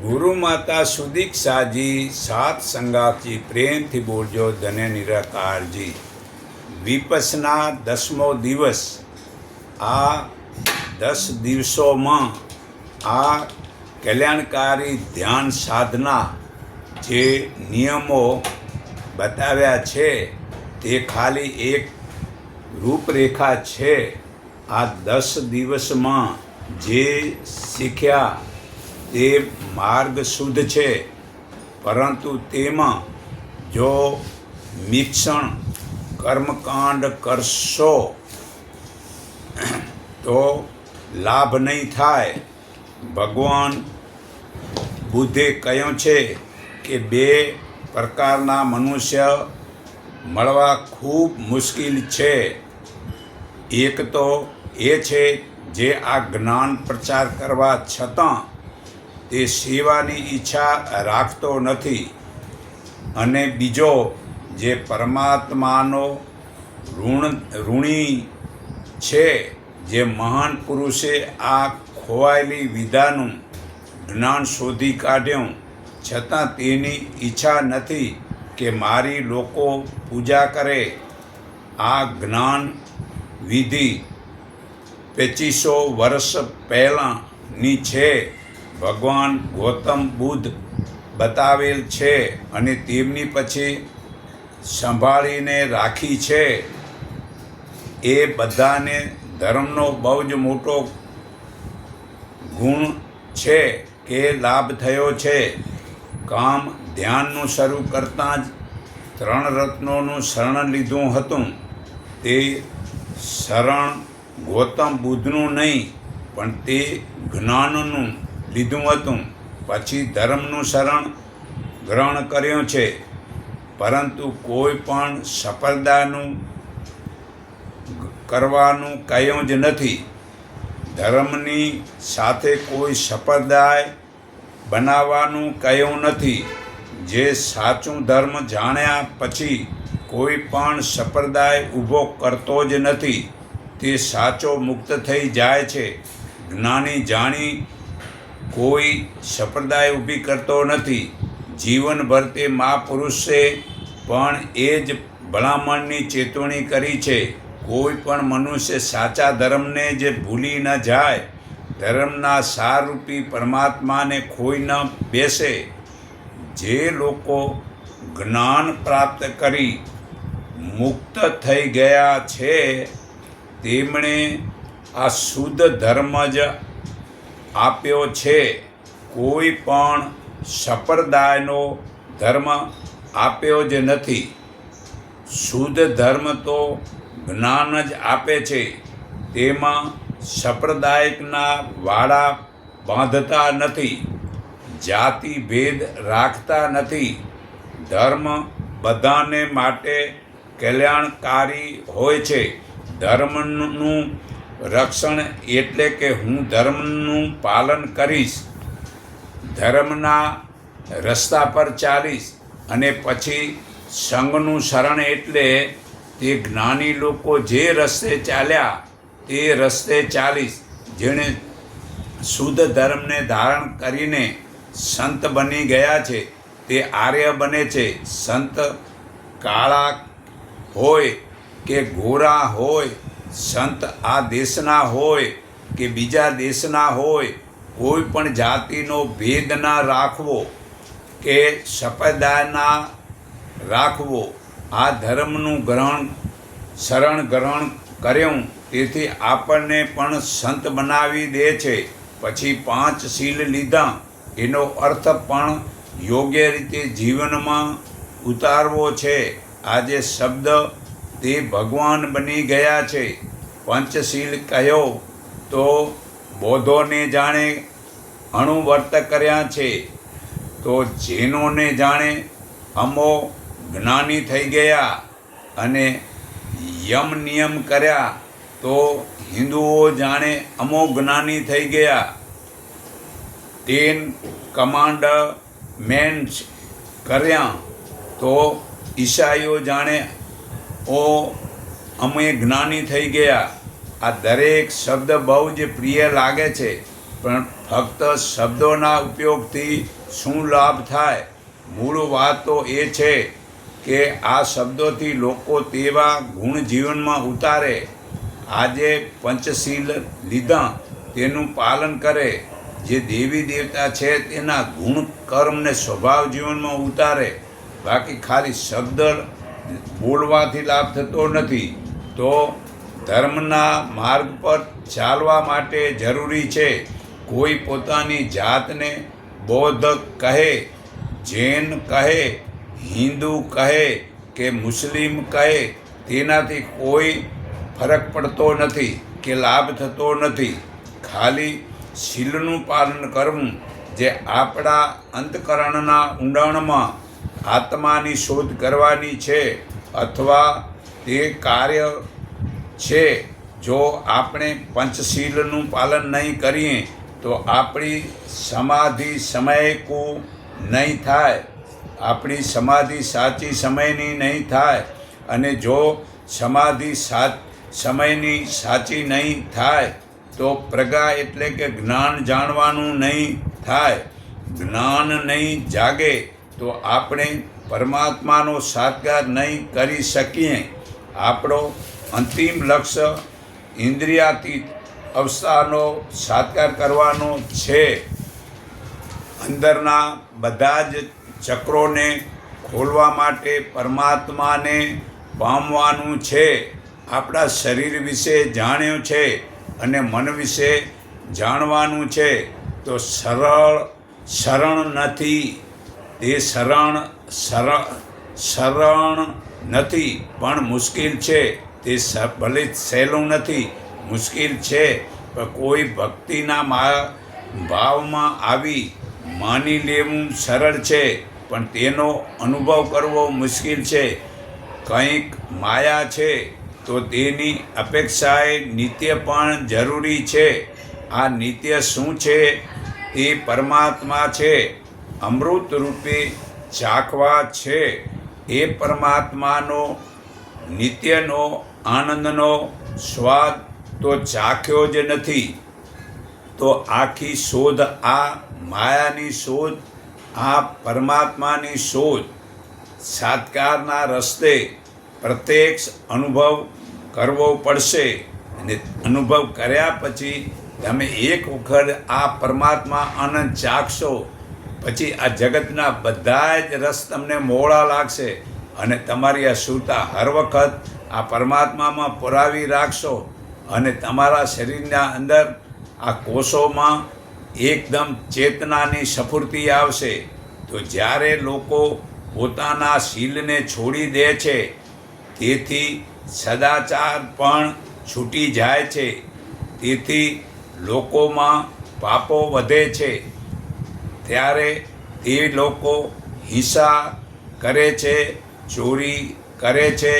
ગુરુ માતા સુદીક્ષાજી સાત સંગાતજી પ્રેમથી બોલજો ધન્ય નિરાકારજી. વિપસના 10મો દિવસ. આ 10 દિવસોમાં આ કલ્યાણકારી ધ્યાન સાધના જે નિયમો બતાવ્યા છે તે ખાલી એક રૂપરેખા છે. આ 10 દિવસમાં જે શીખ્યા તે માર્ગ શુદ્ધ છે, પરંતુ તેમાં જો મિક્ષણ કર્મકાંડ કરશો તો લાભ નહીં થાય. ભગવાન બુદ્ધે કહ્યું છે કે 2 પ્રકારના મનુષ્ય મળવા ખૂબ મુશ્કેલ છે. એક તો એ છે જે આ જ્ઞાન પ્રચાર કરવા છતાં તે સેવાની ઈચ્છા રાખતો નથી, અને બીજો જે પરમાત્માનો ઋણી છે, જે મહાન પુરુષે આ ખોવાયેલી વિદ્યાનું જ્ઞાન શોધી કાઢ્યું છતાં તેની ઈચ્છા નથી કે મારી લોકો પૂજા કરે. આ જ્ઞાન વિધિ 2500 વર્ષ પહેલાંની છે. ભગવાન ગૌતમ બુદ્ધ બતાવેલ છે અને તેમની પછી સંભાળીને રાખી છે. એ બધાને ધર્મનો બહુ જ મોટો ગુણ છે કે લાભ થયો છે. કામ ધ્યાનનું શરૂ કરતાં જ 3 રત્નોનું શરણ લીધું હતું. તે શરણ ગૌતમ બુદ્ધનું નહીં, પણ તે જ્ઞાનનું લીધું હતું. પછી ધર્મનું શરણ ગ્રહણ કર્યું છે, પરંતુ કોઈ પણ સંપ્રદાયનું કરવાનું કહ્યું જ નથી. ધર્મની સાથે કોઈ સંપ્રદાય બનાવવાનું કહ્યું નથી. જે સાચું ધર્મ જાણ્યા પછી કોઈ પણ સંપ્રદાય ઊભો કરતો જ નથી. તે સાચો મુક્ત થઈ જાય છે. જ્ઞાની જાણી કોઈ સંપ્રદાય ઊભી કરતો નથી. જીવનભર તે મહાપુરુષે પણ એ જ ભલામણની ચેતવણી કરી છે. કોઈ પણ મનુષ્ય સાચા ધર્મને જ ભૂલી ન જાય, ધર્મના સારરૂપી પરમાત્માને ખોઈ ન બેસે. જે લોકો જ્ઞાન પ્રાપ્ત કરી મુક્ત થઈ ગયા છે તેમણે આ શુદ્ધ ધર્મ જ આપ્યો છે. કોઈ પણ સંપ્રદાયનો ધર્મ આપ્યો જ નથી. શુદ્ધ ધર્મ તો જ્ઞાન જ આપે છે. તેમાં સંપ્રદાયના વાડા બાંધતા નથી, જાતિ ભેદ રાખતા નથી. ધર્મ બધાને માટે કલ્યાણકારી હોય છે. ધર્મનું રક્ષણ એટલે કે હું ધર્મનું પાલન કરીશ, ધર્મના રસ્તા પર ચાલીશ, અને પછી સંઘનું શરણ એટલે તે જ્ઞાની લોકો જે રસ્તે ચાલ્યા તે રસ્તે ચાલીશ. જેણે શુદ્ધ ધર્મને ધારણ કરીને સંત બની ગયા છે તે આર્ય બને છે. સંત કાળા હોય કે ગોરા હોય, સંત આ દેશના હોય કે બીજા દેશના હોય, કોઈ પણ જાતિનો ભેદ ના રાખવો કે સંપ્રદાયના રાખવો. આ ધર્મનું શરણ ગ્રહણ કર્યું, તેથી આપણને પણ સંત બનાવી દે છે. પછી 5 શીલ લીધા, એનો અર્થ પણ યોગ્ય રીતે જીવનમાં ઉતારવો છે. આજે શબ્દ તે ભગવાન બની ગયા છે. પંચશીલ કહ્યો તો બૌદ્ધોને જાણે અણુવર્ત કર્યા છે, તો જૈનોને જાણે અમો જ્ઞાની થઈ ગયા, અને યમ નિયમ કર્યા તો હિન્દુઓ જાણે અમો જ્ઞાની થઈ ગયા. 10 કમાન્ડમેન્ટ્સ કર્યા તો ઈસાઈઓ જાણે અમે જ્ઞાની થઈ ગયા. આ દરેક શબ્દ બહુ જ પ્રિય લાગે છે, પણ ફક્ત શબ્દોના ઉપયોગથી શું લાભ થાય? મૂળ વાત તો એ છે કે આ શબ્દોથી લોકો તેવા ગુણ જીવનમાં ઉતારે. આજે પંચશીલ લીધા તેનું પાલન કરે, જે દેવી દેવતા છે તેના ગુણ કર્મને સ્વભાવ જીવનમાં ઉતારે. બાકી ખાલી શબ્દ બોલવાથી લાભ થતો નથી. તો ધર્મના માર્ગ પર ચાલવા માટે જરૂરી છે કોઈ પોતાની જાતને બૌદ્ધ કહે, જૈન કહે, હિન્દુ કહે કે મુસ્લિમ કહે, તેનાથી કોઈ ફરક પડતો નથી કે લાભ થતો નથી. ખાલી શીલનું પાલન કરવું, જે આપણા અંતઃકરણના ઊંડાણમાં આત્માની શોધ કરવાની છે, અથવા તે કાર્ય છે. જો આપણે પંચશીલનું પાલન નહીં કરીએ તો આપણી સમાધિ સમયકુ નહીં થાય, આપણી સમાધિ સાચી સમયની નહીં થાય. અને જો સમાધિ સમયની સાચી નહીં થાય તો પ્રજ્ઞા એટલે કે જ્ઞાન જાણવાનું નહીં થાય. જ્ઞાન નહીં જાગે તો આપણે પરમાત્માનો સાક્ષાત્કાર નહીં કરી શકીએ. આપણો અંતિમ લક્ષ્ય ઇન્દ્રિયાતીત અવસ્થાનો સાક્ષાત્કાર કરવાનો છે. અંદરના બધા જ ચક્રોને ખોલવા માટે પરમાત્માને પામવાનું છે. આપણા શરીર વિશે જાણ્યું છે અને મન વિશે જાણવાનું છે. તો શરણ નથી, તે શરણ નથી પણ મુશ્કેલ છે. તે ભલે સહેલું નથી, મુશ્કેલ છે. પણ કોઈ ભક્તિના ભાવમાં આવી માની લેવું સરળ છે, પણ તેનો અનુભવ કરવો મુશ્કેલ છે. કંઈક માયા છે તો તેની અપેક્ષાએ નિત્ય પણ જરૂરી છે. આ નિત્ય શું છે? તે પરમાત્મા છે. અમૃત રૂપે ચાખવા છે. એ પરમાત્માનો નિત્યનો આનંદનો સ્વાદ તો ચાખ્યો જ નથી. તો આખી શોધ આ માયાની શોધ, આ પરમાત્માની શોધ, સાક્ષાત્કારના રસ્તે પ્રત્યક્ષ અનુભવ કરવો પડશે. અને અનુભવ કર્યા પછી તમે એક વખત આ પરમાત્મા આનંદ ચાખશો, પછી આ જગતના બધા જ રસ તમને મોળા લાગશે. અને તમારી આ સુરતા હર વખત આ પરમાત્મામાં પુરાવી રાખશો. અને તમારા શરીરના અંદર આ કોષોમાં એકદમ ચેતનાની સ્ફૂર્તિ આવશે. તો જ્યારે લોકો પોતાના શીલને છોડી દે છે, તેથી સદાચાર પણ છૂટી જાય છે. તેથી લોકોમાં પાપો વધે છે. ત્યારે તે લોકો હિંસા કરે છે, ચોરી કરે છે,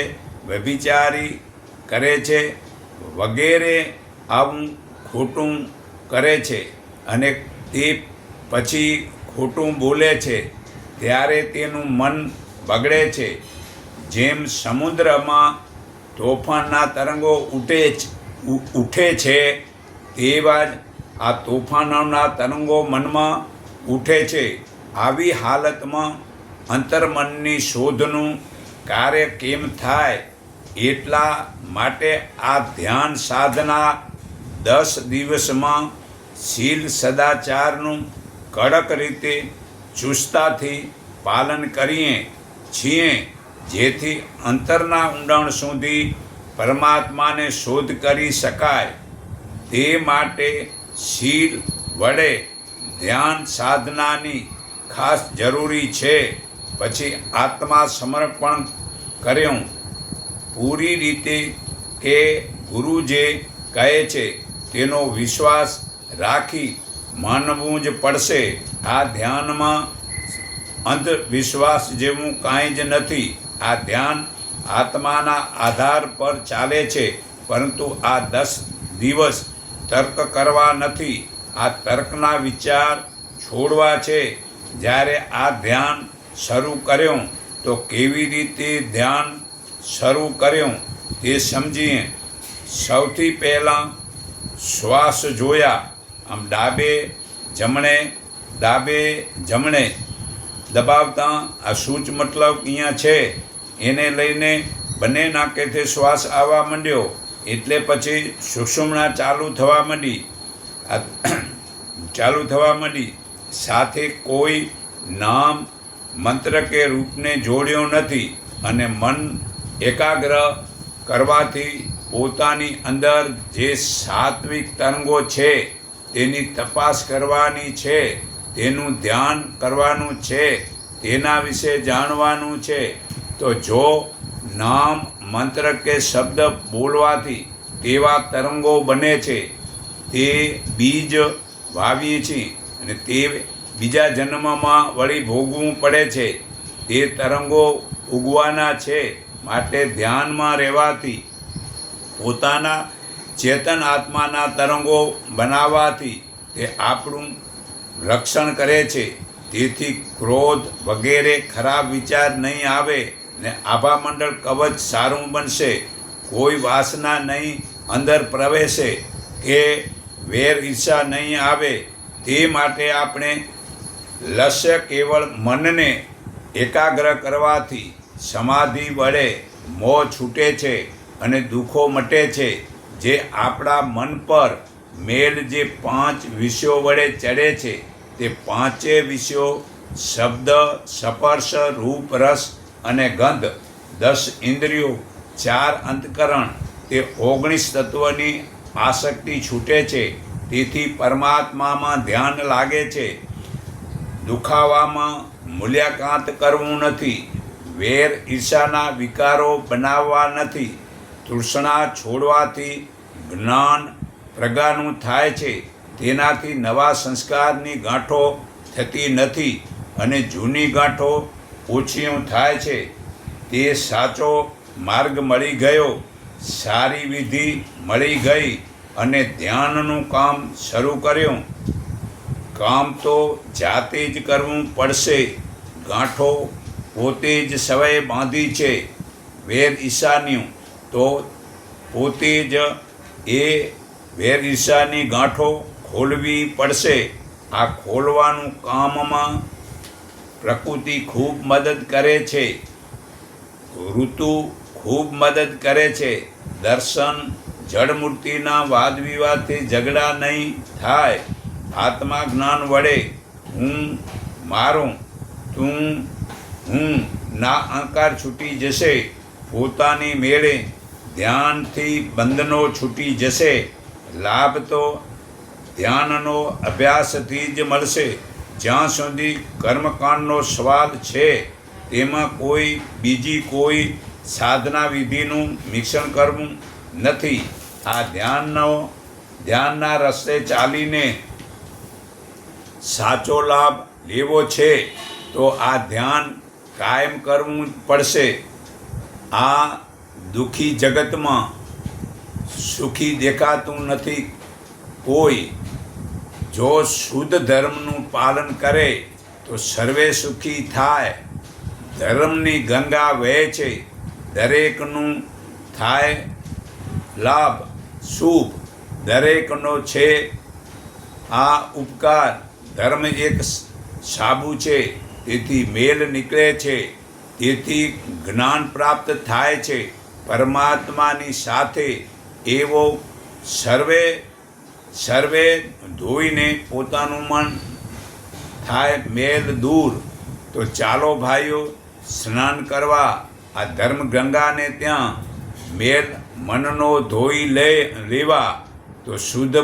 વ્યભિચારી કરે છે, વગેરે આવું ખોટું કરે છે. અને તે પછી ખોટું બોલે છે, ત્યારે તેનું મન બગડે છે. જેમ સમુદ્રમાં તોફાનના તરંગો ઉઠે છે, તેવા જ આ તોફાનોના તરંગો મનમાં ઉઠે છે. આવી હાલતમાં અંતર્મનની શોધનું કાર્ય કેમ થાય? એટલા માટે આ ધ્યાન સાધના 10 દિવસમાં શીલ સદાચારનું કડક રીતે ચુસ્તતાથી પાલન કરીએ છીએ, જેથી અંતરના ઊંડાણ સુધી પરમાત્માને શોધ કરી શકાય. તે માટે શીલ વડે ધ્યાન સાધનાની ખાસ જરૂરી છે. પછી આત્મા સમર્પણ કર્યું પૂરી રીતે કે ગુરુ જે કહે છે તેનો વિશ્વાસ રાખી માનવું જ પડશે. આ ધ્યાનમાં અંધવિશ્વાસ જેવું કાંઈ જ નથી. આ ધ્યાન આત્માના આધાર પર ચાલે છે. પરંતુ આ 10 દિવસ તર્ક કરવા નથી, આ તર્કના વિચાર છોડવા છે. જ્યારે આ ધ્યાન શરૂ કર્યું તો કેવી રીતે ધ્યાન શરૂ કર્યું તે સમજીએ. સૌથી પહેલાં શ્વાસ જોયા. આમ ડાબે જમણે દબાવતા આ સૂચ મતલબ અહીંયા છે એને લઈને બંને નાકેથી શ્વાસ આવવા માંડ્યો એટલે પછી સુષુમ્ના ચાલુ થવા માંડી સાથે કોઈ નામ મંત્ર કે રૂપને જોડ્યો નથી અને મન એકાગ્ર કરવાથી પોતાની અંદર જે સાત્વિક તરંગો છે તેની તપાસ કરવાની છે, તેનું ધ્યાન કરવાનું છે, તેના વિશે જાણવાનું છે. તો જો નામ મંત્ર કે શબ્દ બોલવાથી તેવા તરંગો બને છે, તે બીજ વાવીએ છીએ અને તે બીજા જન્મમાં વળી ભોગવવું પડે છે. તે તરંગો ઉગવાના છે. માટે ધ્યાનમાં રહેવાથી પોતાના ચેતન આત્માના તરંગો બનાવવાથી તે આપણું રક્ષણ કરે છે. તેથી ક્રોધ વગેરે ખરાબ વિચાર નહીં આવે ને આભામંડળ કવચ સારું બનશે. કોઈ વાસના નહીં અંદર પ્રવેશે કે વેર ઈર્ષા નહીં આવે. તે માટે આપણે લક્ષ્ય કેવળ મનને એકાગ્ર કરવાથી સમાધિ વડે મોહ છૂટે છે અને દુઃખો મટે છે. જે આપણા મન પર મેલ જે 5 વિષયો વડે ચડે છે તે 5 વિષયો શબ્દ, સ્પર્શ, રૂપ, રસ અને ગંધ, 10 ઇન્દ્રિયો, 4 અંતકરણ, તે 19 તત્વની આસક્તિ છૂટે છે. તેથી પરમાત્મામાં ધ્યાન લાગે છે. દુખાવામાં મૂલ્યાંકન કરવું નથી. વેર ઈર્ષાના વિકારો બનાવવા નથી. તૃષ્ણા છોડવાથી જ્ઞાન પ્રગાનું થાય છે. તેનાથી નવા સંસ્કારની ગાંઠો થતી નથી અને જૂની ગાંઠો ઓછી થાય છે. તે સાચો માર્ગ મળી ગયો, સારી વિધિ મળી ગઈ અને ધ્યાનનું કામ શરૂ કર્યું. કામ તો જાતે જ કરવું પડશે. ગાંઠો પોતે જ સવાએ બાંધી છે. વેર ઈર્ષાનું તો પોતે જ એ વેર ઈર્ષાની ગાંઠો ખોલવી પડશે. આ ખોલવાનું કામમાં પ્રકૃતિ ખૂબ મદદ કરે છે. ઋતુ ખૂબ મદદ કરે છે. દર્શન જડમૂર્તિના વાદ વિવાદથી ઝઘડા નહીં થાય. આત્મા જ્ઞાન વડે હું, મારું, તું, હું ના અહંકાર છૂટી જશે. પોતાની મેળે ધ્યાનથી બંધનો છૂટી જશે. લાભ તો ધ્યાનનો અભ્યાસથી જ મળશે. જ્યાં સુધી કર્મકાંડનો સ્વાદ છે તેમાં બીજી કોઈ સાધના વિધિનું મિશ્રણ કરવું નથી. આ ધ્યાનના રસ્તે ચાલીને સાચો લાભ લેવો છે તો આ ધ્યાન કાયમ કરવું પડશે. આ દુઃખી જગતમાં સુખી દેખાતું નથી કોઈ. જો શુદ્ધ ધર્મનું પાલન કરે તો સર્વે સુખી થાય. ધર્મની ગંગા વહે છે, દરેકનું થાય લાભ શુભ, દરેકનો છે આ ઉપકાર. ધર્મ એક સાબુ છે, તેથી મેલ નીકળે છે, તેથી જ્ઞાન પ્રાપ્ત થાય છે. પરમાત્માની સાથે એવો સર્વે ધોઈને પોતાનું મન થાય મેલ દૂર. તો ચાલો ભાઈઓ સ્નાન કરવા આ ધર્મ ગંગાને ત્યાં મેલ મનનો ધોઈ લેવા તો શુદ્ધ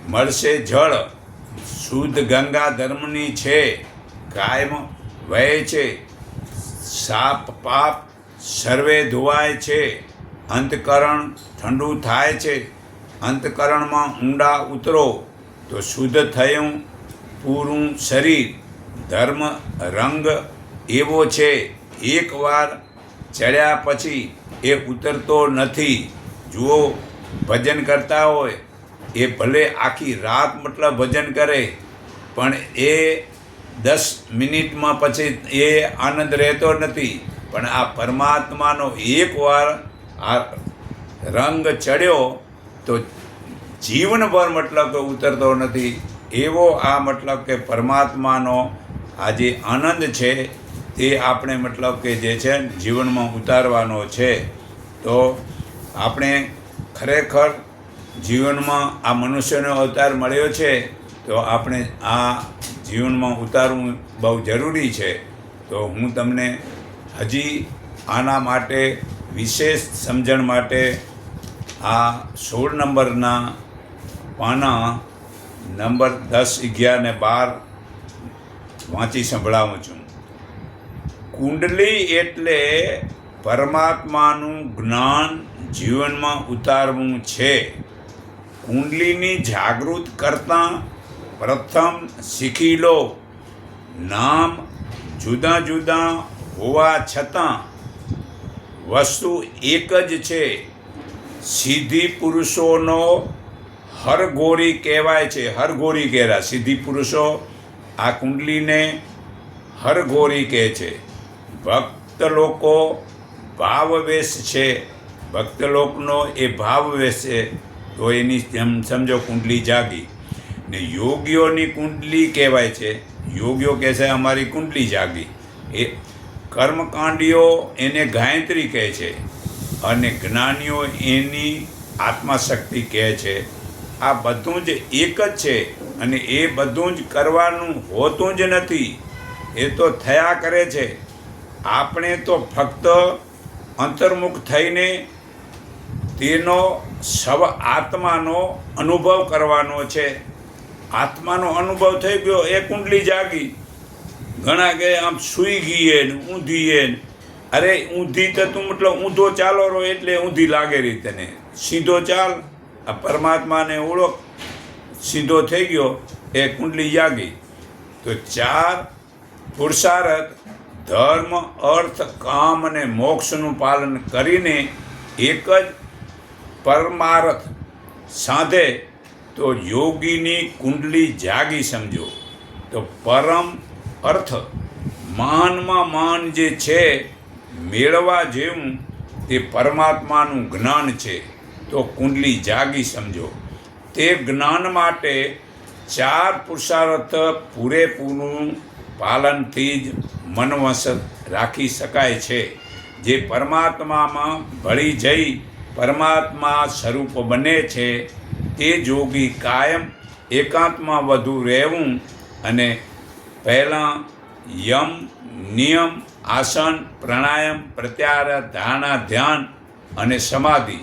મળશે જળ. શુદ્ધ ગંગા ધર્મની છે, કાયમ વહે છે. સાપ પાપ સર્વે ધોવાય છે. અંતકરણ ઠંડુ થાય છે. અંતકરણમાં ઊંડા ઉતરો તો શુદ્ધ થયું પૂરું શરીર. ધર્મ રંગ એવો છે, એકવાર ચડ્યા પછી એ ઉતરતો નથી. જુઓ, ભજન કરતા હોય એ ભલે આખી રાત મતલબ ભજન કરે પણ એ 10 મિનિટમાં પછી એ આનંદ રહેતો નથી. પણ આ પરમાત્માનો એકવાર આ રંગ ચડ્યો તો જીવનભર મતલબ કે ઉતરતો નથી. એવો આ મતલબ કે પરમાત્માનો આ જે આનંદ છે તે આપણે મતલબ કે જે છે જીવનમાં ઉતારવાનો છે. તો આપણે ખરેખર જીવનમાં આ મનુષ્યનો અવતાર મળ્યો છે, તો આપણે આ જીવનમાં ઉતારવું બહુ જરૂરી છે. તો હું તમને હજી આના માટે વિશેષ સમજણ માટે આ 16 નંબરના પાના નંબર 10, 11 ને 12 વાંચી સંભળાવું છું. કુંડલી એટલે પરમાત્માનું જ્ઞાન જીવનમાં ઉતારવું છે. કુંડલીની જાગૃત કરતાં પ્રથમ શીખી લો. નામ જુદા જુદા હોવા છતાં વસ્તુ એક જ છે. સિદ્ધિ પુરુષોનો હરઘોરી કહેવાય છે. હરઘોરી કહેરા સિદ્ધિ પુરુષો આ કુંડલીને હરઘોરી કહે છે. ભક્ત લોકો ભાવવેશ છે. ભક્ત લોકનો એ ભાવવેશ છે. તો એની જેમ સમજો કુંડલી જાગી. ને યોગીઓની કુંડલી કહેવાય છે. યોગીઓ કહે છે અમારી કુંડલી જાગી. એ કર્મકાંડીઓ એને ગાયત્રી કહે છે અને જ્ઞાનીઓ એની આત્માશક્તિ કહે છે. આ બધું જ એક જ છે અને એ બધું જ કરવાનું હોતું જ નથી. એ તો થયા કરે છે. આપણે તો ફક્ત અંતર્મુખ થઈને તેનો સવ આત્માનો અનુભવ કરવાનો છે. આત્માનો અનુભવ થઈ ગયો એ કુંડલી જાગી. ઘણા કે આમ સૂઈ ગઈએ ને ઊંધીએ ને, અરે ઊંધી તો તું મતલબ ઊંધો ચાલો રહો એટલે ઊંધી લાગે રહી તને. સીધો ચાલ, આ પરમાત્માને ઓળખ, સીધો થઈ ગયો એ કુંડલી જાગી. તો 4 પુરુષાર્થ ધર્મ, અર્થ, કામ અને મોક્ષનું પાલન કરીને એક જ પરમાર્થ સાધે તો યોગીની કુંડલી જાગી સમજો. તો પરમ અર્થ માનમાં માન જે છે મેળવા જેવું તે પરમાત્માનું જ્ઞાન છે. તો કુંડલી જાગી સમજો. તે જ્ઞાન માટે 4 પુરુષાર્થ પૂરેપૂરું પાલનથી જ મનવશ રાખી શકાય છે. જે પરમાત્મામાં ભળી જઈ પરમાત્મા સ્વરૂપ બને છે તે જોગી કાયમ એકાંતમાં વધુ રહેવું અને પહેલાં યમ, નિયમ, આસન, પ્રાણાયામ, પ્રત્યાહાર, ધારણા, ધ્યાન અને સમાધિ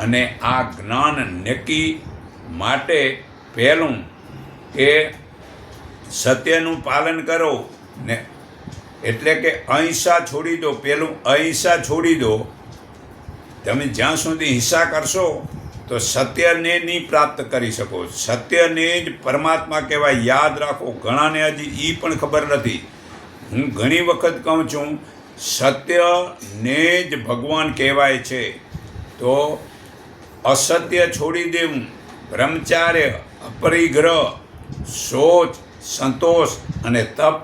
અને આ જ્ઞાન નક્કી માટે પહેલું કે સત્યનું પાલન કરો ને, એટલે કે અહિંસા છોડી દો. પહેલું અહિંસા છોડી દો. તમે જ્યાં સુધી હિંસા કરશો તો સત્યને નહીં પ્રાપ્ત કરી શકો. સત્યને જ પરમાત્મા કહેવાય. યાદ રાખો. ઘણાને હજી એ પણ ખબર નથી. હું ઘણી વખત કહું છું સત્યને જ ભગવાન કહેવાય છે. તો અસત્ય છોડી દેવું, બ્રહ્મચાર્ય, અપરિગ્રહ, શૌચ, સંતોષ અને તપ,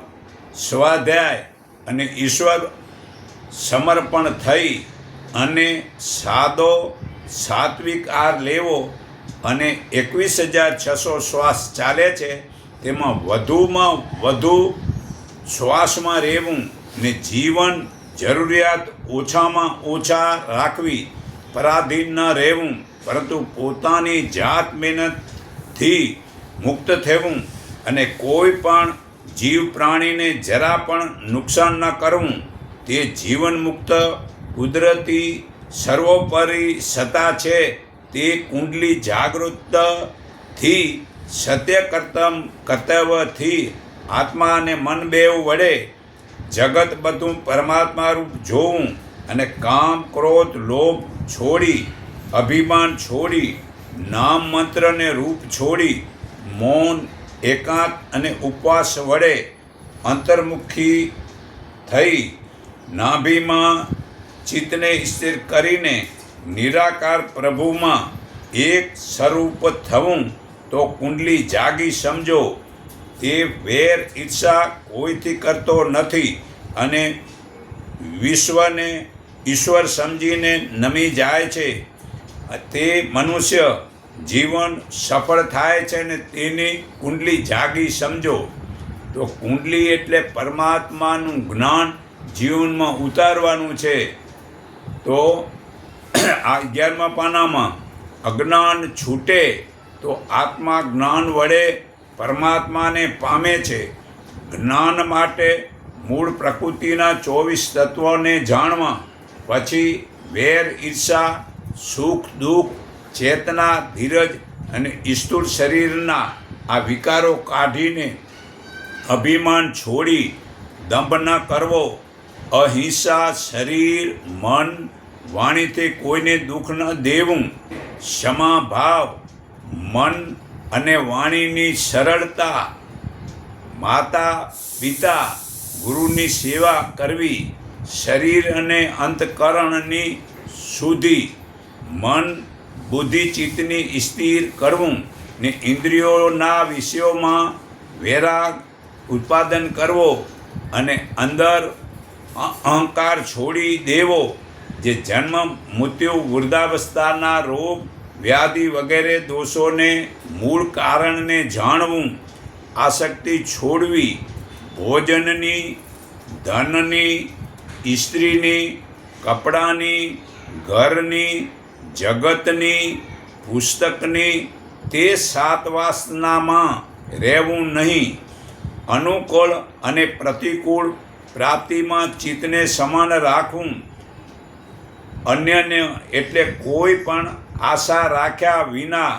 સ્વાધ્યાય અને ઈશ્વર સમર્પણ થઈ અને સાદો સાત્વિક આહાર લેવો અને 21,600 શ્વાસ ચાલે છે તેમાં વધુમાં વધુ શ્વાસમાં રહેવું ને જીવન જરૂરિયાત ઓછામાં ઓછા રાખવી. પરાધીન ન રહેવું પરંતુ પોતાની જાત મહેનતથી મુક્ત થવું અને કોઈ પણ જીવ પ્રાણીને જરા પણ નુકસાન ન કરવું. તે જીવન મુક્ત કુદરતી સર્વોપરી સત્તા છે. તે કુંડલી જાગૃતથી સત્ય કર્તવ્યથી આત્મા અને મન બેવ વડે જગત બધું પરમાત્મા રૂપ જોવું અને કામ, ક્રોધ, લોભ છોડી, અભિમાન છોડી, નામ મંત્રને રૂપ છોડી, મૌન, એકાંત અને ઉપવાસ વડે અંતર્મુખી થઈ નાભીમાં ચિત્તને સ્થિર કરીને નિરાકાર પ્રભુમાં એક સ્વરૂપ થવું. તો કુંડલી જાગી સમજો. તે વેર ઈર્ષા કોઈથી કરતો નથી અને વિશ્વને ઈશ્વર સમજીને નમી જાય છે. તે મનુષ્ય જીવન સફળ થાય છે ને તેની કુંડલી જાગી સમજો. તો કુંડલી એટલે પરમાત્માનું જ્ઞાન જીવનમાં ઉતારવાનું છે. તો આ 11મા પાનામાં અજ્ઞાન છૂટે તો આત્મા જ્ઞાન વડે પરમાત્માને પામે છે. જ્ઞાન માટે મૂળ પ્રકૃતિના 24 તત્વોને જાણવા, પછી વેર, ઈર્ષા, સુખ, દુઃખ, ચેતના, ધીરજ અને સ્થૂળ શરીરના આ વિકારો કાઢીને અભિમાન છોડી દંભ ન કરવો, અહિંસા, શરીર, મન, વાણીથી કોઈને દુઃખ ન દેવું, ક્ષમા ભાવ, મન અને વાણીની સરળતા, માતા પિતા ગુરુની સેવા કરવી, શરીર અને અંતઃકરણની શુદ્ધિ, મન બુદ્ધિ ચિત્તની સ્થિર કરવું ને ઇન્દ્રિયોના વિષયોમાં વૈરાગ ઉત્પાદન કરવો અને અંદર અહંકાર છોડી દેવો. જે જન્મ, મૃત્યુ, વૃદ્ધાવસ્થાના રોગ, વ્યાધિ વગેરે દોષોને મૂળ કારણને જાણવું, આસક્તિ છોડવી, ભોજનની, ધનની, સ્ત્રીની, કપડાની, ઘરની, જગતની, પુસ્તકની, તે 7 વાસનામાં રહેવું નહીં. અનુકૂળ અને પ્રતિકૂળ પ્રાપ્તિમાં ચિત્તને સમાન રાખવું. અન્યને એટલે કોઈ પણ આશા રાખ્યા વિના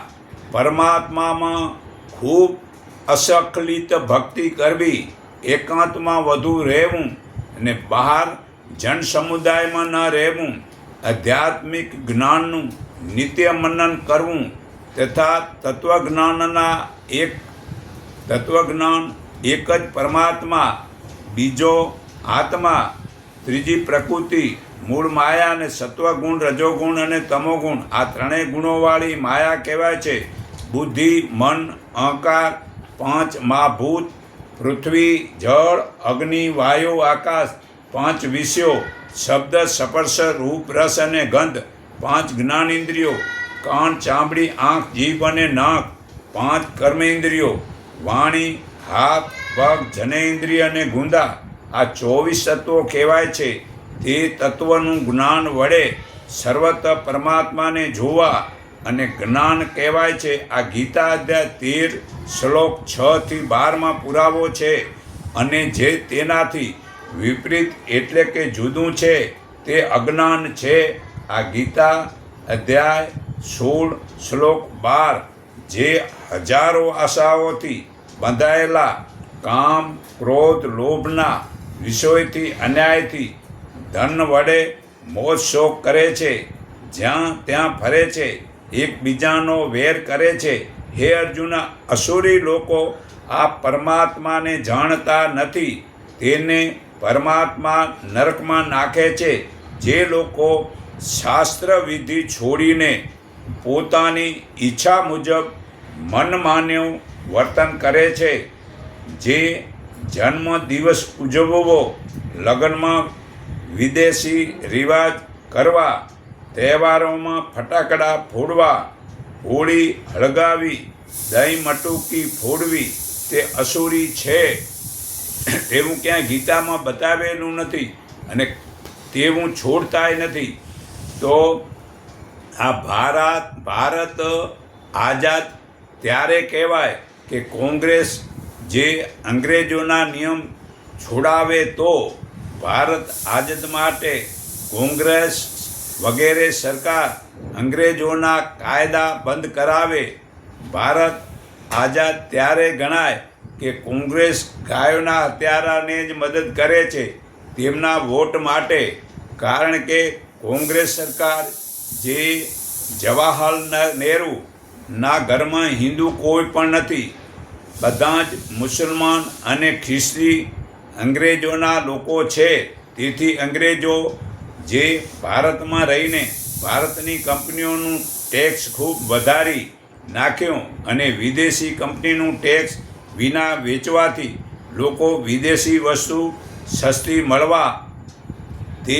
પરમાત્મામાં ખૂબ અસખલિત ભક્તિ કરવી, એકાંતમાં વધુ રહેવું અને બહાર જન સમુદાયમાં ન રહેવું, આધ્યાત્મિક જ્ઞાનનું નિત્ય મનન કરવું તથા તત્વજ્ઞાન એક જ પરમાત્મા, બીજો આત્મા, ત્રીજી પ્રકૃતિ, મૂળ માયા અને સત્વગુણ, રજોગુણ અને તમોગુણ, આ 3 ગુણોવાળી માયા કહેવાય છે. બુદ્ધિ, મન, અહંકાર, 5 મહાભૂત, પૃથ્વી, જળ, અગ્નિ, વાયુ, આકાશ, 5 વિષયો, શબ્દ, સ્પર્શ, રૂપ, રસ અને ગંધ, 5 જ્ઞાનેન્દ્રિયો, કાન, ચામડી, આંખ, જીભ અને નાક, 5 કર્મેન્દ્રિયો, વાણી, હાથ, પગ, જનેન્દ્રિય અને ગુંદા, આ 24 તત્વો કહેવાય છે. તે તત્વનું જ્ઞાન વડે સર્વત્ર પરમાત્માને જોવા અને જ્ઞાન કહેવાય છે. આ ગીતા અધ્યાય 13 શ્લોક 6 થી 12માં પુરાવો છે. અને જે તેનાથી વિપરીત એટલે કે જુદું છે તે અજ્ઞાન છે. આ ગીતા અધ્યાય 16 શ્લોક 12 જે હજારો આશાઓથી બંધાયેલા કામ, ક્રોધ, લોભના વિષયોથી, અન્યાયથી, ધન વડે મોજ શોખ કરે છે, જ્યાં ત્યાં ફરે છે, એકબીજાનો વેર કરે છે. હે અર્જુન, અસુરી લોકો આ પરમાત્માને જાણતા નથી, તેને પરમાત્મા નરકમાં નાખે છે. જે લોકો શાસ્ત્ર વિધિ છોડીને પોતાની ઈચ્છા મુજબ મનમાન્યું વર્તન કરે છે, જે જન્મ દિવસ ઉજવવો, લગ્નમાં વિદેશી રિવાજ કરવા, તહેવારોમાં ફટાકડા ફોડવા, હોળી હળગાવી, દહીં મટુકી ફોડવી, તે અસુરી છે. તેવું ક્યાંય ગીતામાં બતાવેલું નથી અને તેવું છોડતાય નથી. તો આ ભારત આઝાદ ત્યારે કહેવાય કે કોંગ્રેસ જે અંગ્રેજોના નિયમ છોડાવે તો ભારત આઝાદ માટે કોંગ્રેસ વગેરે સરકાર અંગ્રેજોના કાયદા બંધ કરાવે. ભારત આઝાદ ત્યારે ગણાય કે કોંગ્રેસ ગાયોના હત્યારાને જ મદદ કરે છે તેમના વોટ માટે. કારણ કે કોંગ્રેસ સરકાર જે જવાહરલાલ નહેરુના ઘરમાં હિન્દુ કોઈ પણ નથી, બધા જ મુસલમાન અને ખ્રિસ્તી અંગ્રેજોના લોકો છે. તેથી અંગ્રેજો જે ભારતમાં રહીને ભારતની કંપનીઓનું ટેક્સ ખૂબ વધારી નાખ્યો અને વિદેશી કંપનીનું ટેક્સ વિના વેચવાથી લોકો વિદેશી વસ્તુ સસ્તી મળવા તે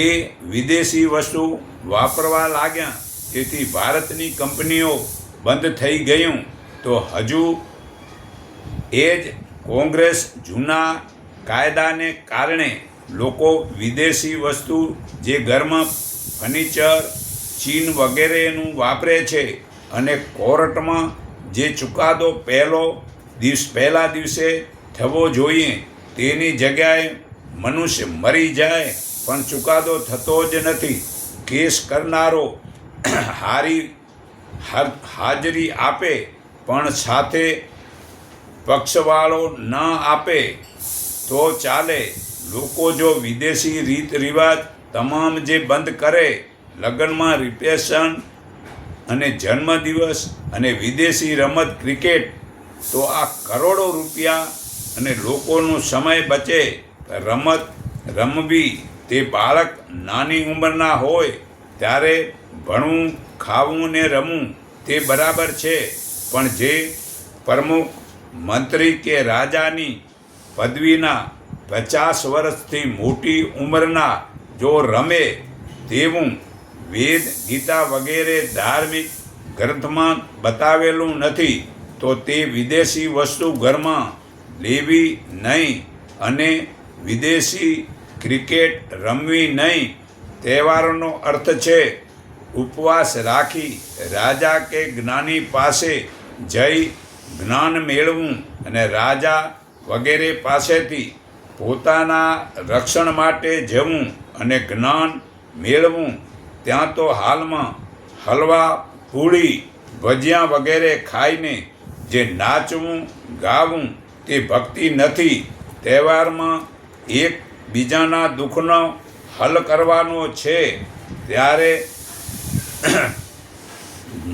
વિદેશી વસ્તુ વાપરવા લાગ્યા. તેથી ભારતની કંપનીઓ બંધ થઈ ગયું તો હજુ એ જ કોંગ્રેસ જૂના કાયદાને કારણે લોકો વિદેશી વસ્તુ જે ઘરમાં ફર્નિચર ચીન વગેરેનું વાપરે છે અને કોર્ટમાં જે ચુકાદો પહેલા દિવસે થવો જોઈએ તેની જગ્યાએ મનુષ્ય મરી જાય પણ ચુકાદો થતો જ નથી. કેસ કરનારો હાજરી આપે પણ સાથે પક્ષવાળો ન આપે તો ચાલે. લોકો જો વિદેશી રીત રિવાજ તમામ જે બંધ કરે, લગ્નમાં રિસેપ્શન અને જન્મદિવસ અને વિદેશી રમત ક્રિકેટ, તો આ કરોડો રૂપિયા અને લોકોનો સમય બચે. રમત રમવી તે બાળક નાની ઉંમરના હોય ત્યારે ભણવું, ખાવું ને રમવું તે બરાબર છે, પણ જે પ્રમુખ, મંત્રી કે રાજાની પદવીના 50 વર્ષથી મોટી ઉંમરના જો રમે તેવું વેદ, ગીતા વગેરે ધાર્મિક ગ્રંથમાં બતાવેલું નથી તો તે વિદેશી વસ્તુ ઘરમાં લેવી નહીં અને વિદેશી ક્રિકેટ રમવી નહીં. તહેવારોનો અર્થ છે ઉપવાસ રાખી રાજા કે જ્ઞાની પાસે જઈ જ્ઞાન મેળવું અને રાજા વગેરે પાસેથી પોતાના રક્ષણ માટે જવું અને જ્ઞાન મેળવું. ત્યાં તો હાલમાં હલવા, પૂરી, ભજીયા વગેરે ખાઈને જે નાચવું, ગાવું તે ભક્તિ નથી. તહેવારમાં એકબીજાના દુઃખનો હલ કરવાનો છે. ત્યારે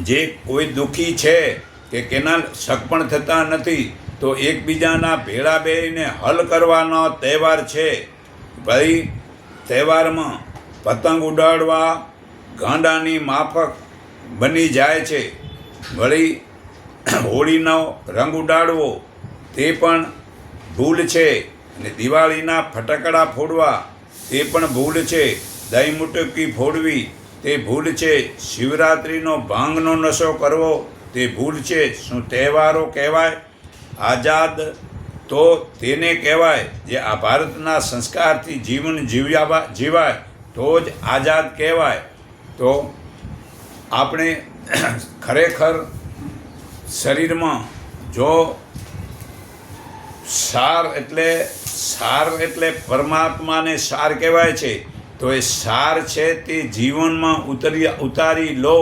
જે કોઈ દુઃખી છે કે કેના સગપણ થતા નથી તો એકબીજાના ભેળા બેસીને હલ કરવાનો તહેવાર છે. ભાઈ, તહેવારમાં પતંગ ઉડાડવા ગાંડાની માફક બની જાય છે. વળી હોળીનો રંગ ઉડાડવો તે પણ ભૂલ છે અને દિવાળીના ફટાકડા ફોડવા તે પણ ભૂલ છે. દહીં મુટકી ફોડવી તે ભૂલ છે. શિવરાત્રિનો ભાંગનો નશો કરવો તે ભૂલ છે. શું તહેવારો કહેવાય? આઝાદ તો તેને કહેવાય જે આ ભારતના સંસ્કારથી જીવન જીવાય તો જ આઝાદ કહેવાય. તો આપણે ખરેખર શરીરમાં જો સાર એટલે પરમાત્માને સાર કહેવાય છે, તો એ સાર છે તે જીવનમાં ઉતારી લો.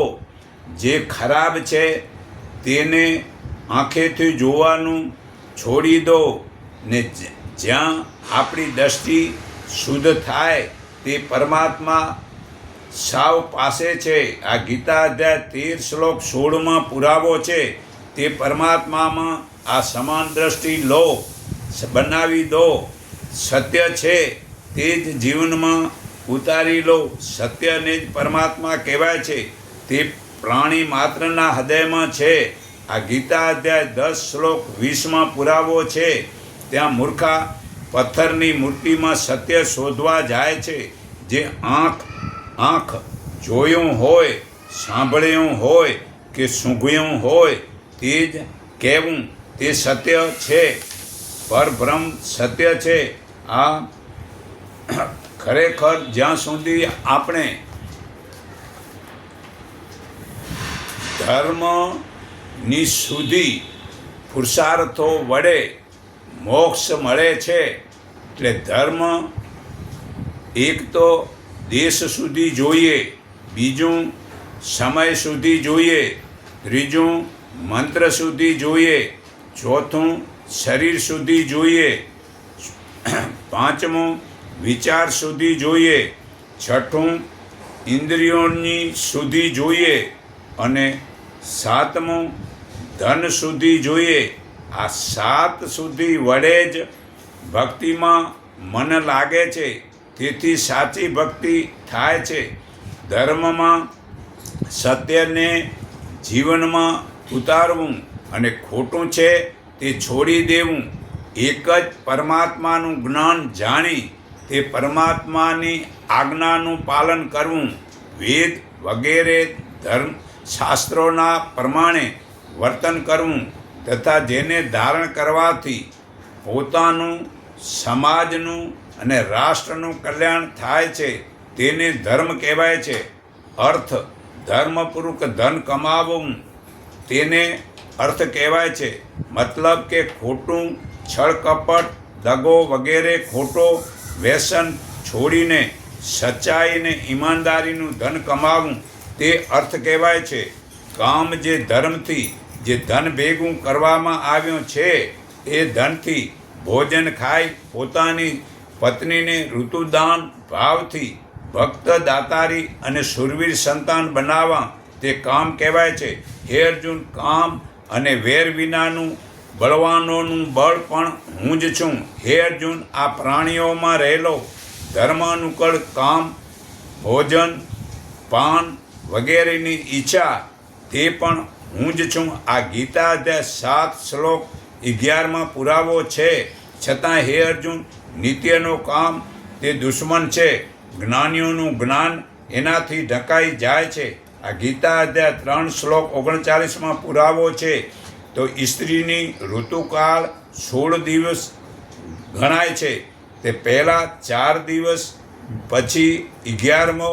જે ખરાબ છે તેને આંખેથી જોવાનું છોડી દો ને જ્યાં આપણી દૃષ્ટિ શુદ્ધ થાય તે પરમાત્મા સાવ પાસે છે. આ ગીતા અધ્યાય 13 શ્લોક 16 પુરાવો છે. તે પરમાત્મામાં આ સમાન દ્રષ્ટિ લો, બનાવી દો. સત્ય છે તે જ જીવનમાં ઉતારી લો. સત્યને જ પરમાત્મા કહેવાય છે. તે પ્રાણી માત્રના હૃદયમાં છે. આ ગીતા અધ્યાય 10 શ્લોક 20 પુરાવો છે. ત્યાં મૂર્ખા પથ્થરની મૂર્તિમાં સત્ય શોધવા જાય છે. જે આંખ જોયું હોય, સાંભળ્યું હોય કે સૂંઘ્યું હોય તે જ કહેવું તે સત્ય છે. પરબ્રહ્મ સત્ય છે. આ ખરેખર જ્યાં સુધી આપણે ધર્મની સુધી પુરુષાર્થો વડે મોક્ષ મળે છે. એટલે ધર્મ એક તો દેશ સુધી જોઈએ, બીજું સમય સુધી જોઈએ, ત્રીજું મંત્ર સુધી જોઈએ, ચોથું શરીર સુધી જોઈએ, પાંચમું વિચાર સુધી જોઈએ, છઠ્ઠું ઇન્દ્રિયોની સુધી જોઈએ અને સાતમું ધન સુધી જોઈએ. આ 7 સુધી વડે જ ભક્તિમાં મન લાગે છે. તેથી સાચી ભક્તિ થાય છે. ધર્મમાં સત્યને જીવનમાં ઉતારવું અને ખોટું છે તે છોડી દેવું. એક જ પરમાત્માનું જ્ઞાન જાણી તે પરમાત્માની આજ્ઞાનું પાલન કરવું. વેદ વગેરે શાસ્ત્રોના પ્રમાણે વર્તન કરવું તથા જેને ધારણ કરવાથી પોતાનું, સમાજનું અને રાષ્ટ્રનું કલ્યાણ થાય છે તેને ધર્મ કહેવાય છે. અર્થ, ધર્મપૂર્વક ધન કમાવવું તેને અર્થ કહેવાય છે. મતલબ કે ખોટું, છળ કપટ, દગો વગેરે ખોટો વ્યસન છોડીને સચ્ચાઈને ઈમાનદારીનું ધન કમાવવું તે અર્થ કહેવાય છે. કામ જે ધર્મથી જે ધન ભેગું કરવામાં આવ્યું છે એ ધનથી ભોજન ખાઈ પોતાની પત્નીને ઋતુદાન ભાવથી ભક્ત, દાતારી અને શૂરવીર સંતાન બનાવવા તે કામ કહેવાય છે. હે અર્જુન, કામ અને વેર વિનાનું બળવાનોનું બળ પણ હું જ છું. હે અર્જુન, આ પ્રાણીઓમાં રહેલો ધર્માનુકૂળ કામ, ભોજન, પાન વગેરેની ઈચ્છા તે પણ હું જ છું. આ ગીતા અધ્યાય 7 શ્લોક 11માં પુરાવો છે. છતાં હે અર્જુન, નિત્યનો કામ તે દુશ્મન છે. જ્ઞાનીઓનું જ્ઞાન એનાથી ઢંકાઈ જાય છે. આ ગીતા અધ્યાય 3 શ્લોક 39માં પુરાવો છે. તો સ્ત્રીની ઋતુકાળ 16 દિવસ ગણાય છે. તે પહેલાં 4 દિવસ, પછી 11મો,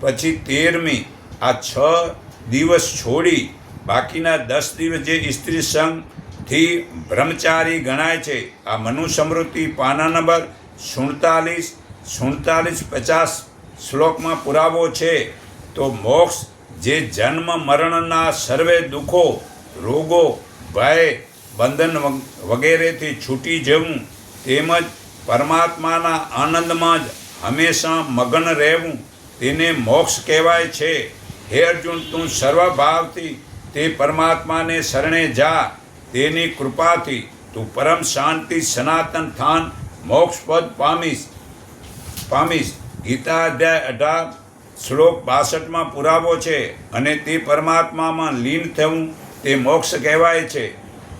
પછી 13મી, આ 6 દિવસ છોડી બાકીના 10 દિવસ જે સ્ત્રી સંઘથી બ્રહ્મચારી ગણાય છે. આ મનુસ્મૃતિ પાના નંબર 47-50 શ્લોકમાં પુરાવો છે. તો મોક્ષ જે જન્મ મરણના સર્વે દુઃખો, રોગો, ભય, બંધન વગેરેથી છૂટી જવું તેમજ પરમાત્માના આનંદમાં જ હંમેશા મગ્ન રહેવું તેને મોક્ષ કહેવાય છે. હે અર્જુન, તું સર્વભાવથી તે પરમાત્માને શરણે જા. તેની કૃપાથી તું પરમ શાંતિ, સનાતન થાન, મોક્ષપદ પામીશ. ગીતા અધ્યાય 18 શ્લોક 62માં પુરાવો છે. અને તે પરમાત્મામાં લીન થવું તે મોક્ષ કહેવાય છે.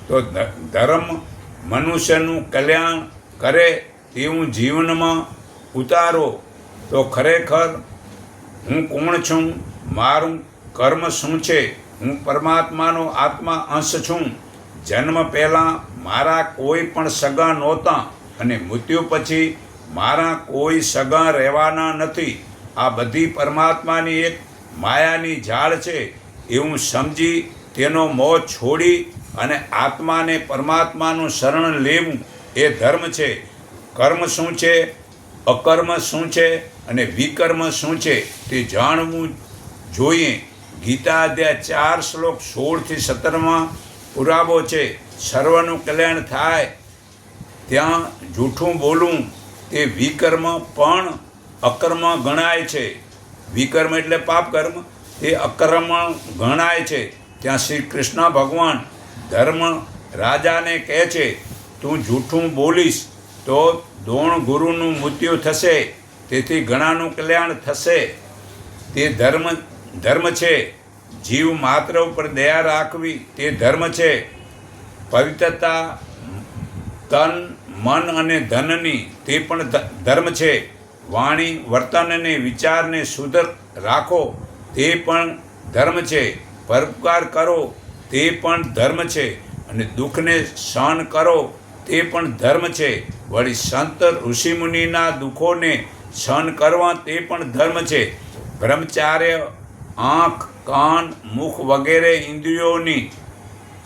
તો ધર્મ મનુષ્યનું કલ્યાણ કરે તેવું જીવનમાં ઉતારો. તો ખરેખર હું કોણ છું, મારું કર્મ શું છે, હું પરમાત્માનો આત્મા અંશ છું. જન્મ પહેલાં મારા કોઈ પણ સગા નહોતા અને મૃત્યુ પછી મારા કોઈ સગા રહેવાના નથી. આ બધી પરમાત્માની એક માયાની ઝાડ છે એવું સમજી તેનો મોહ છોડી અને આત્માને પરમાત્માનું શરણ લેવું એ ધર્મ છે. કર્મ શું છે, અકર્મ શું છે અને વિકર્મ શું છે તે જાણવું જોઈએ. ગીતા અધ્યાય 4 શ્લોક 16-17માં પુરાવો છે. સર્વનું કલ્યાણ થાય ત્યાં જૂઠું બોલવું તે વિકર્મ પણ અકર્મ ગણાય છે. વિકર્મ એટલે પાપ કર્મ, તે અકર્મ ગણાય છે. ત્યાં શ્રી કૃષ્ણ ભગવાન ધર્મ રાજાને કહે છે, તું જૂઠું બોલીશ તો દ્રોણ ગુરુનું મૃત્યુ થશે, તેથી ઘણાનું કલ્યાણ થશે. તે ધર્મ છે. જીવ માત્ર ઉપર દયા રાખવી તે ધર્મ છે. પવિત્રતા તન, મન અને ધનની તે પણ ધર્મ છે. વાણી, વર્તન અને વિચારને શુદ્ધ રાખો તે પણ ધર્મ છે. પરોપકાર કરો તે પણ ધર્મ છે. અને દુઃખને સહન કરો તે પણ ધર્મ છે. વળી સંત ઋષિમુનિના દુઃખોને સહન કરવા તે પણ ધર્મ છે. બ્રહ્મચાર્ય, આંખ, કાન, મુખ વગેરે ઇન્દ્રિયોની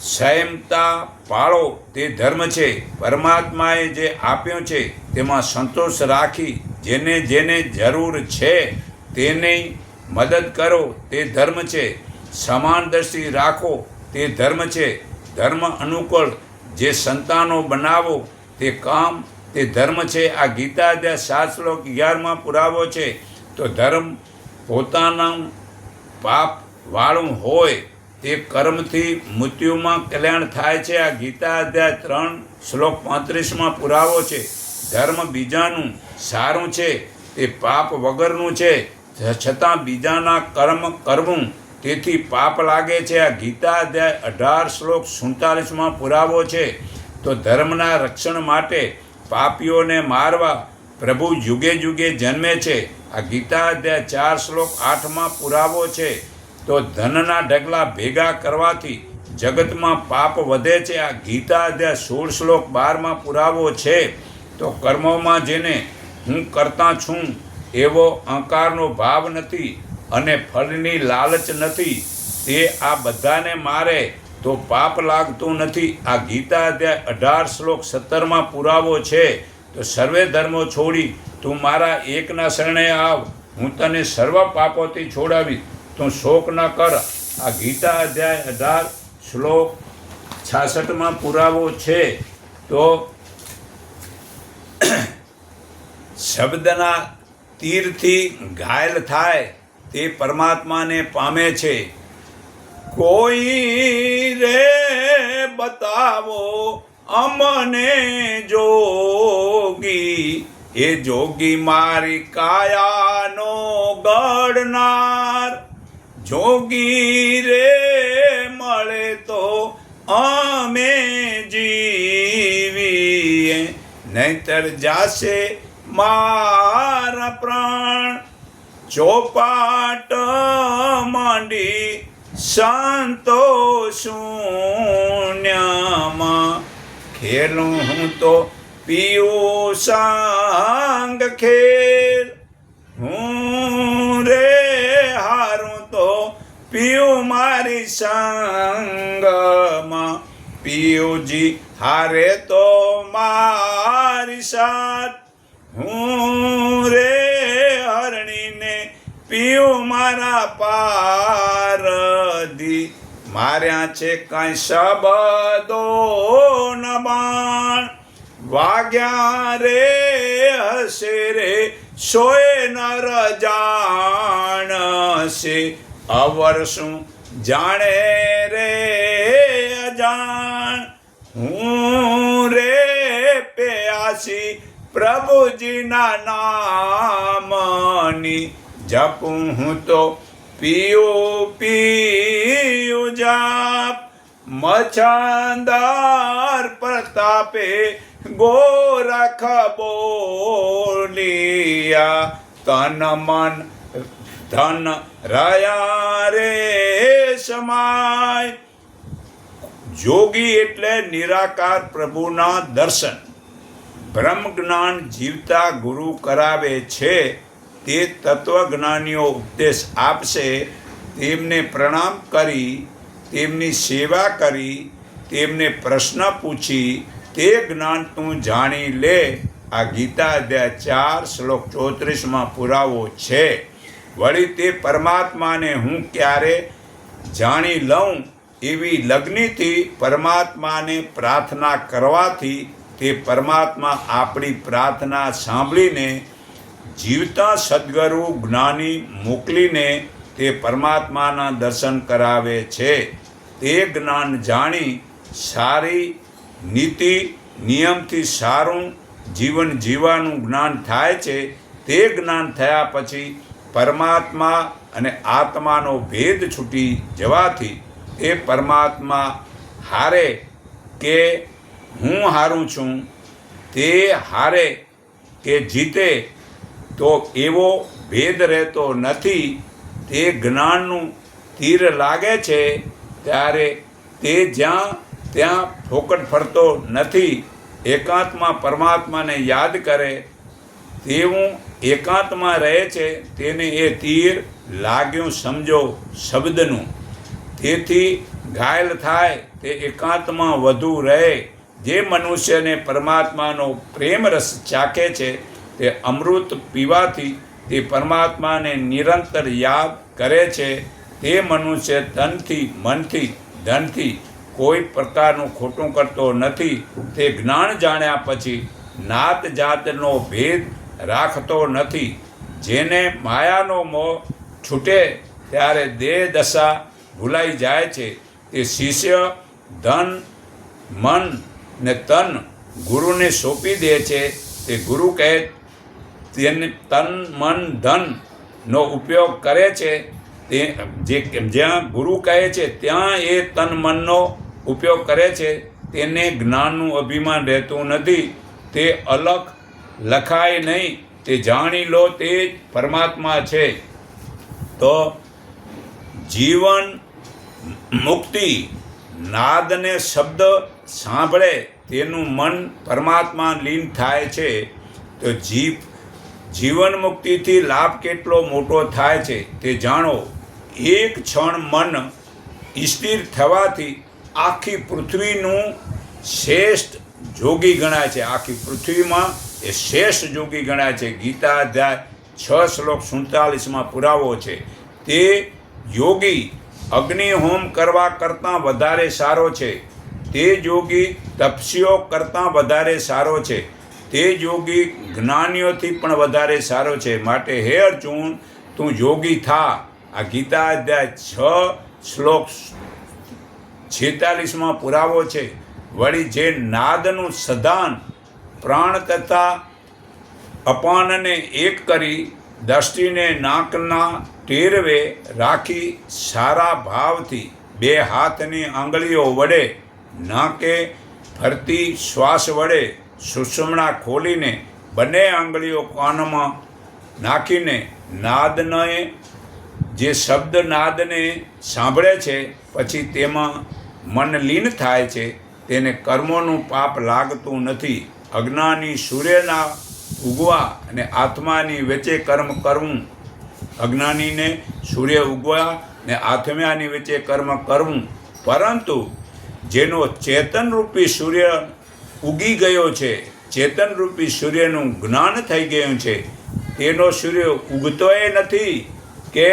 સંયમતા પાળો તે ધર્મ છે. પરમાત્માએ જે આપ્યો છે તેમાં સંતોષ રાખી જેને જેને જરૂર છે તેને મદદ કરો તે ધર્મ છે. સમાન દ્રષ્ટિ રાખો તે ધર્મ છે. ધર્મ અનુકૂળ જે સંતાનો બનાવો તે કામ તે ધર્મ છે. આ ગીતા અધ્યાય 7 શ્લોક 11માં પુરાવો છે. તો ધર્મ પોતાનું પાપ વાળું હોય તે કર્મથી મૃત્યુમાં કલ્યાણ થાય છે. આ ગીતા અધ્યાય 3 શ્લોક 35માં પુરાવો છે. ધર્મ બીજાનું સારું છે તે પાપ વગરનું છે, છતાં બીજાના કર્મ કરવું તેથી પાપ લાગે છે. આ ગીતા અધ્યાય 18 શ્લોક 47માં પુરાવો છે. તો ધર્મના રક્ષણ માટે પાપીઓને મારવા પ્રભુ યુગે યુગે જન્મે છે. આ ગીતા અધ્યાય 4 શ્લોક 8માં પુરાવો છે. તો ધનના ઢગલા ભેગા કરવાથી જગતમાં પાપ વધે છે. આ ગીતા અધ્યાય 16 શ્લોક 12માં પુરાવો છે. તો કર્મોમાં જેને હું કરતા છું એવો અહંકારનો ભાવ નથી અને ફળની લાલચ નથી, તે આ બધાને મારે તો પાપ લાગતું નથી. આ ગીતા અધ્યાય 18 શ્લોક 17માં પુરાવો છે. તો સર્વે ધર્મો છોડી તું મારા એકના શરણે આવ, હું તને સર્વ પાપોથી છોડાવીશ. તું શોક ન કર. આ ગીતા અધ્યાય 18 શ્લોક 66માં પુરાવો છે. તો શબ્દના તીરથી ઘાયલ થાય તે પરમાત્માને પામે છે. કોઈ રે બતાવો અમને જોગી, એ જોગી મારી કાયાનો ગળનાર. જોગી રે મળે તો અમે જીવીએ, નહીતર જાશે મારા પ્રાણ. ચોપાટ માંડી સંતો શૂન્યમાં, ખેલું હું તો પીવું સાંગ ખેલ. હું રે હારું તો પીવું મારી સંગમાં, પિયુજી હારે તો મારી સાથ. હું રે હરણીને પીવું મારા પારધી, માર્યા છે કાંઈ શબ્દો ન બાણ. વાગ્યા રે હશે રે સોય નર જાણશે, અવર શું જાણે રે અજાણ. હું રે પ્યાસી પ્રભુજીના નામની, જપું હું તો પીયું જાપ. મચ્છંદર પ્રતાપે ગોરખ બોલિયા, તન મન ધન રહ્યા રે સમાય. જોગી એટલે નિરાકાર પ્રભુના દર્શન. બ્રહ્મ જ્ઞાન જીવતા ગુરુ કરાવે છે. તે તત્વજ્ઞાનીઓ ઉપદેશ આપશે, તેમને પ્રણામ કરી, તેમની સેવા કરી, તેમને પ્રશ્ન પૂછી તે જ્ઞાન તું જાણી લે. આ ગીતા અધ્યાય 4 શ્લોક 34માં પુરાવો છે. વળી તે પરમાત્માને હું ક્યારે જાણી લઉં, એવી લગ્નથી પરમાત્માને પ્રાર્થના કરવાથી તે પરમાત્મા આપણી પ્રાર્થના સાંભળીને જીવતા સદ્ગુરુ જ્ઞાની મોકલીને તે પરમાત્માના દર્શન કરાવે છે. તે જ્ઞાન જાણી સારી નીતિ નિયમથી સારું જીવન જીવવાનું જ્ઞાન થાય છે. તે જ્ઞાન થયા પછી પરમાત્મા અને આત્માનો ભેદ છૂટી જવાથી એ પરમાત્મા હારે કે હું હારું છું, તે હારે કે જીતે, તો એવો ભેદ રહેતો નથી. તે જ્ઞાનનું તીર લાગે છે ત્યારે તે જ્યાં ત્યાં ફોકટ ફરતો નથી. એકાંતમાં પરમાત્માને યાદ કરે તેવું એકાંતમાં રહે છે, તેને એ તીર લાગ્યું સમજો શબ્દનું. તેથી ઘાયલ થાય તે એકાંતમાં વધુ રહે. જે મનુષ્યને પરમાત્માનો પ્રેમ રસ ચાખે છે તે અમૃત પીવાથી તે પરમાત્માને નિરંતર યાદ કરે છે. તે મનુષ્ય તનથી મનથી ધનથી કોઈ પ્રકારનું ખોટું કરતો નથી. તે જ્ઞાન જાણ્યા પછી નાત જાતનો ભેદ રાખતો નથી. જેને માયાનો મોહ છૂટે ત્યારે દેહ દશા ભૂલાઈ જાય છે. તે શિષ્ય ધન મન ને તન ગુરુને સોંપી દે છે. તે ગુરુ કહે તેને તન મન ધનનો ઉપયોગ કરે છે. તે જ્યાં ગુરુ કહે છે ત્યાં એ તન મનનો ઉપયોગ કરે છે. તેને જ્ઞાનનું અભિમાન રહેતું નથી. તે અલગ લખાય નહીં. તે જાણી લો તે જ પરમાત્મા છે. તો જીવન મુક્તિ નાદને શબ્દ સાંભળે તેનું મન પરમાત્મા લીન થાય છે. તો જીવન મુક્તિથી લાભ કેટલો મોટો થાય છે તે જાણો. એક ક્ષણ મન સ્થિર થવાથી આખી પૃથ્વીનું શ્રેષ્ઠ જોગી ગણાય છે. આખી પૃથ્વીમાં એ શ્રેષ્ઠ જોગી ગણાય છે. ગીતા અધ્યાય 6:47 પુરાવો છે. તે યોગી અગ્નિહોમ કરવા કરતાં વધારે સારો છે. તે યોગી તપસ્વીઓ કરતાં વધારે સારો છે. તે યોગી જ્ઞાનીઓથી પણ વધારે સારો છે. માટે હે અર્જુન, તું યોગી થા. આ ગીતા અધ્યાય 6:46 પુરાવો છે. વળી જે નાદનું સદાન પ્રાણ તથા અપાનને એક કરી દ્રષ્ટિને નાકના ટેરવે રાખી સારા ભાવથી બે હાથની આંગળીઓ વડે નાકે ફરતી શ્વાસ વડે સુષુમ્ના ખોલીને બંને આંગળીઓ કાનમાં નાખીને નાદને જે શબ્દ નાદને સાંભળે છે પછી તેમાં મન લીન થાય છે તેને કર્મોનું પાપ લાગતું નથી. અજ્ઞાની સૂર્યના ઉગવા અને આત્માની વચ્ચે કર્મ કરવું. અજ્ઞાનીને સૂર્ય ઉગવા ને આત્માની વચ્ચે કર્મ કરવું. પરંતુ જેનો ચેતનરૂપી સૂર્ય ઉગી ગયો છે, ચેતનરૂપી સૂર્યનું જ્ઞાન થઈ ગયું છે, તેનો સૂર્ય ઉગતોય નથી કે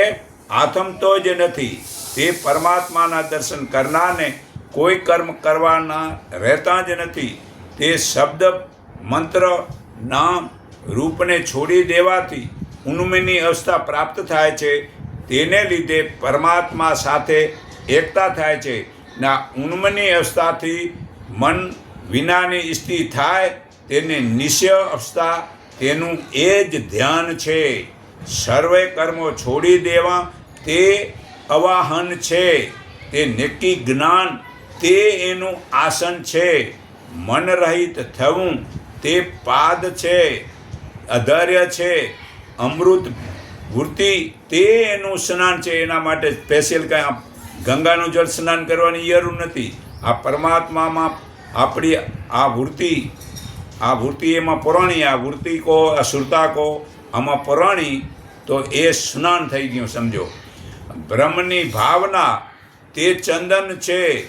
આથમતો જ નથી. તે પરમાત્માના દર્શન કરનારને કોઈ કર્મ કરવાના રહેતા જ નથી. તે શબ્દ મંત્ર નામ રૂપને છોડી દેવાથી ઉન્મની અવસ્થા પ્રાપ્ત થાય છે. તેને લીધે પરમાત્મા સાથે એકતા થાય છે. ના ઉન્મની અવસ્થાથી મન વિનાની સ્થિતિ થાય તેને નિશ્ચય અવસ્થા, તેનું એ જ ધ્યાન છે. સર્વે કર્મો છોડી દેવા તે અવાહન છે. તે નક્કી જ્ઞાન તે એનું આસન છે. મન રહિત થવું તે પાદ છે, અધર્ય છે. અમૃત વૃત્તિ તે એનું સ્નાન છે. એના માટે સ્પેશિયલ કાંઈ ગંગાનું જળ સ્નાન કરવાની જરૂર નથી. આ પરમાત્મામાં આપણી આ વૃત્તિ એમાં પુરાણી, આ વૃત્તિ કહો, અસુરતા કહો, આમાં પુરાણી તો એ સ્નાન થઈ ગયું સમજો. બ્રહ્મની ભાવના તે ચંદન છે.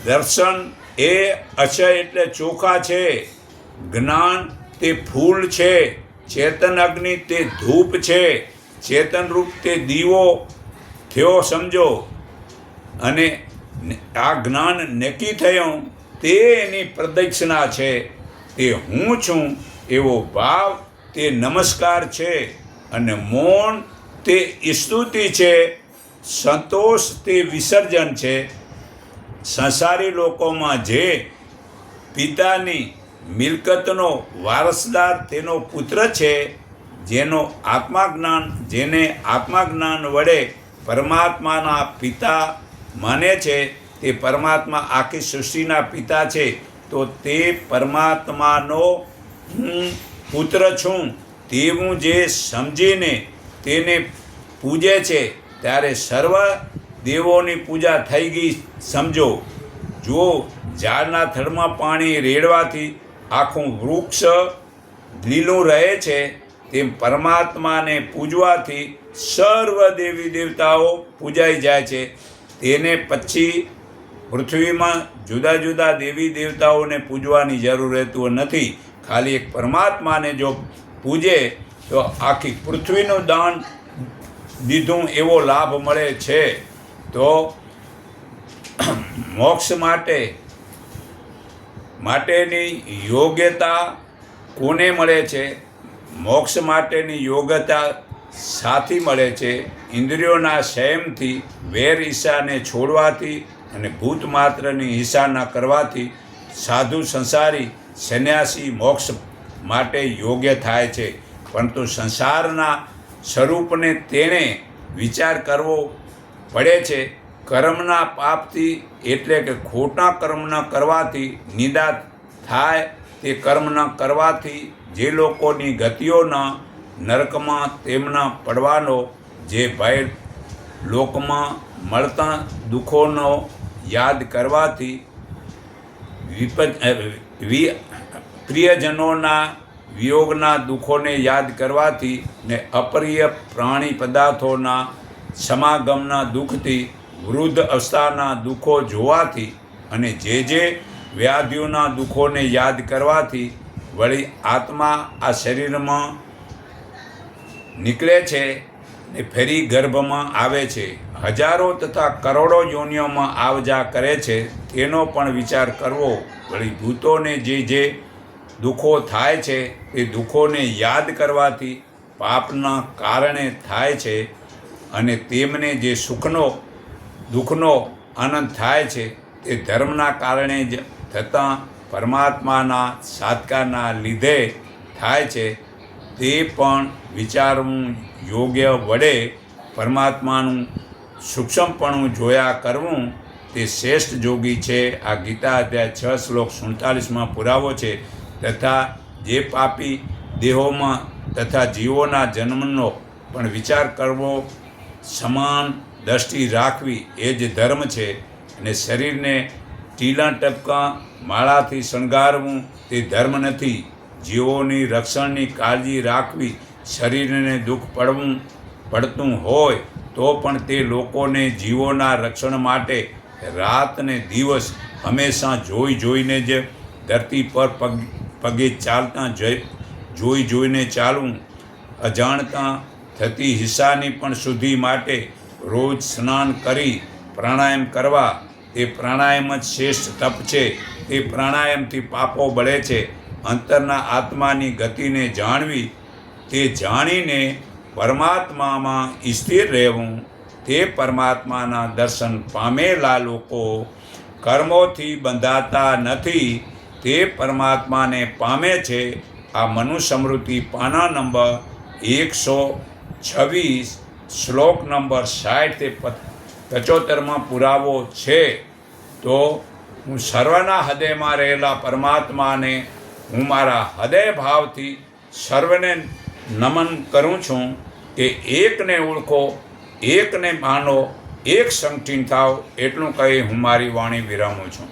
દર્શન એ અક્ષય એટલે ચોખા છે. જ્ઞાન તે ફૂલ છે. ચેતન અગ્નિ તે ધૂપ છે. ચેતન રૂપ તે દીવો થયો સમજો. અને આ જ્ઞાન નક્કી થયું તે એની પ્રદક્ષિણા છે. તે હું છું એવો ભાવ તે નમસ્કાર છે. અને મૌન તે સ્તુતિ છે. સંતોષ તે વિસર્જન છે. સંસારી લોકોમાં જે પિતાની મિલકતનો વારસદાર તેનો પુત્ર છે, જેને આત્માજ્ઞાન વડે પરમાત્માના પિતા માને છે, તે પરમાત્મા આખી સૃષ્ટિના પિતા છે. તો તે પરમાત્માનો હું પુત્ર છું તેવું જે સમજીને તેને પૂજે છે ત્યારે સર્વ દેવોની પૂજા થઈ ગઈ સમજો. જો ઝાડના થડમાં પાણી રેડવાથી આખું વૃક્ષ લીલું રહે છે, તેમ પરમાત્માને પૂજવાથી સર્વ દેવી દેવતાઓ પૂજાઈ જાય છે. તેને પછી પૃથ્વીમાં જુદા જુદા દેવી દેવતાઓને પૂજવાની જરૂર રહેતું નથી. ખાલી એક પરમાત્માને જો પૂજે તો આખી પૃથ્વીનું દાન દીધું એવો લાભ મળે છે. તો મોક્ષ માટેની યોગ્યતા કોને મળે છે? મોક્ષ માટેની યોગ્યતા સાથી મળે છે. ઇન્દ્રિયોના સંયમથી, વેર ઈચ્છાને છોડવાથી અને ભૂત માત્રની હિંસા ન કરવાથી સાધુ સંસારી સંન્યાસી મોક્ષ માટે યોગ્ય થાય છે. પરંતુ સંસારના સ્વરૂપને તેણે વિચાર કરવો પડે છે. કર્મના પાપથી એટલે કે ખોટા કર્મ ન કરવાથી નિંદા થાય. તે કર્મ ન કરવાથી જે લોકોની ગતિઓના નરકમાં તેમના પડવાનો જે ભય લોકમાં મળતા દુઃખોનો યાદ કરવાથી, પ્રિયજનોના વિયોગના દુઃખોને યાદ કરવાથી ને અપ્રિય પ્રાણી પદાર્થોના સમાગમના દુઃખથી, વૃદ્ધ અવસ્થાના દુઃખો જોવાથી અને જે વ્યાધિઓના દુઃખોને યાદ કરવાથી વળી આત્મા આ શરીરમાં નીકળે છે ને ફરી ગર્ભમાં આવે છે, હજારો તથા કરોડો યોનિઓમાં આવજા કરે છે, તેનો પણ વિચાર કરવો. વળી ભૂતોને જે દુઃખો થાય છે એ દુઃખોને યાદ કરવાથી પાપના કારણે થાય છે, અને તેમને જે દુઃખનો આનંદ થાય છે તે ધર્મના કારણે જ થતાં પરમાત્માના સાત્કારના લીધે થાય છે. તે પણ વિચારવું યોગ્ય. વડે પરમાત્માનું સૂક્ષ્મપણું જોયા કરવું તે શ્રેષ્ઠ યોગી છે. આ ગીતા અધ્યાય 6 શ્લોક 47 પુરાવો છે. તથા જે પાપી દેહોમાં તથા જીવોના જન્મનો પણ વિચાર કરવો, સમાન દ્રષ્ટિ રાખવી એ જ ધર્મ છે. અને શરીરને ટીલા ટપકા માળાથી શણગારવું તે ધર્મ નથી. જીવોની રક્ષણની કાળજી રાખવી, શરીરને દુઃખ પડતું હોય તો પણ તે લોકોને જીવોના રક્ષણ માટે રાત ને દિવસ હંમેશા જોઈને જ ધરતી પર પગે ચાલતા જોઈને ચાલવું. અજાણતા થતી હિંસાની પણ શુદ્ધિ માટે રોજ સ્નાન કરી પ્રાણાયામ કરવા. તે પ્રાણાયામ જ શ્રેષ્ઠ તપ છે. તે પ્રાણાયામથી પાપો બળે છે. અંતરના આત્માની ગતિને જાણવી, તે જાણીને પરમાત્મામાં સ્થિર રહેવું. તે પરમાત્માના દર્શન પામેલા લોકો કર્મોથી બંધાતા નથી, તે પરમાત્માને પામે છે. આ મનુસ્મૃતિ પાના નંબર 126 શ્લોક નંબર 60 તે 75 પુરાવો છે. તો હું સર્વના હૃદયમાં રહેલા પરમાત્માને હું મારા હૃદય ભાવથી સર્વને નમન કરું છું કે એકને ઓળખો, એકને માનો, એક સંગઠિત થાવ. એટલું કહી હું મારી વાણી વિરામું છું.